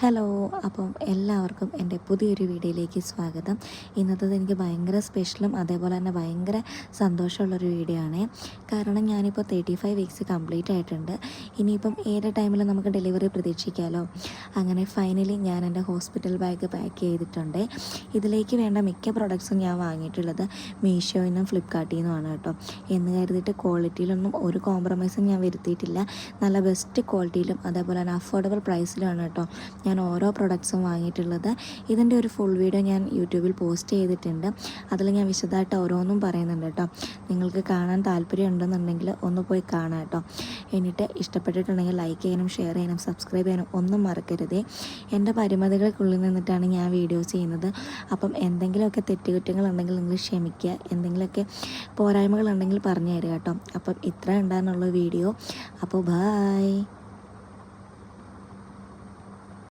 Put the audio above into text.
Hello, അപ്പം എല്ലാവർക്കും എൻ്റെ പുതിയൊരു വീഡിയോയിലേക്ക് സ്വാഗതം. ഇന്നത്തേത് എനിക്ക് ഭയങ്കര സ്പെഷ്യലും അതേപോലെ തന്നെ ഭയങ്കര സന്തോഷമുള്ളൊരു വീഡിയോ ആണ്. കാരണം ഞാനിപ്പോൾ 35 വീക്സ് കംപ്ലീറ്റ് ആയിട്ടുണ്ട്. ഇനിയിപ്പം ഏത് ടൈമിലും നമുക്ക് ഡെലിവറി പ്രതീക്ഷിക്കാമല്ലോ. അങ്ങനെ ഫൈനലി ഞാൻ എൻ്റെ ഹോസ്പിറ്റൽ ബാഗ് പാക്ക് ചെയ്തിട്ടുണ്ട്. ഇതിലേക്ക് വേണ്ട മിക്ക പ്രൊഡക്ട്സും ഞാൻ വാങ്ങിയിട്ടുള്ളത് മീഷോയിൽ നിന്നും ഫ്ലിപ്കാർട്ടിൽ നിന്നുമാണ് കേട്ടോ. എന്ന് കരുതിയിട്ട് ക്വാളിറ്റിയിലൊന്നും ഒരു കോംപ്രമൈസും ഞാൻ വരുത്തിയിട്ടില്ല. നല്ല ബെസ്റ്റ് ക്വാളിറ്റിയിലും അതേപോലെ തന്നെ അഫോർഡബിൾ പ്രൈസിലുമാണ് കേട്ടോ ഞാൻ ഓരോ പ്രൊഡക്ട്സും വാങ്ങിയിട്ടുള്ളത്. ഇതിൻ്റെ ഒരു ഫുൾ വീഡിയോ ഞാൻ യൂട്യൂബിൽ പോസ്റ്റ് ചെയ്തിട്ടുണ്ട്. അതിൽ ഞാൻ വിശദമായിട്ട് ഓരോന്നും പറയുന്നുണ്ട് കേട്ടോ. നിങ്ങൾക്ക് കാണാൻ താല്പര്യം ഉണ്ടെന്നുണ്ടെങ്കിൽ ഒന്ന് പോയി കാണാം കേട്ടോ. എന്നിട്ട് ഇഷ്ടപ്പെട്ടിട്ടുണ്ടെങ്കിൽ ലൈക്ക് ചെയ്യാനും ഷെയർ ചെയ്യാനും സബ്സ്ക്രൈബ് ചെയ്യാനും ഒന്നും മറക്കരുതേ. എൻ്റെ പരിമിതികൾക്കുള്ളിൽ നിന്നിട്ടാണ് ഞാൻ വീഡിയോസ് ചെയ്യുന്നത്. അപ്പം എന്തെങ്കിലുമൊക്കെ തെറ്റുകുറ്റങ്ങളുണ്ടെങ്കിൽ നിങ്ങൾ ക്ഷമിക്കുക. എന്തെങ്കിലുമൊക്കെ പോരായ്മകളുണ്ടെങ്കിൽ പറഞ്ഞു തരിക കേട്ടോ. അപ്പം ഇത്ര ഉണ്ടാകുന്നുള്ള വീഡിയോ. അപ്പോൾ ബായ്.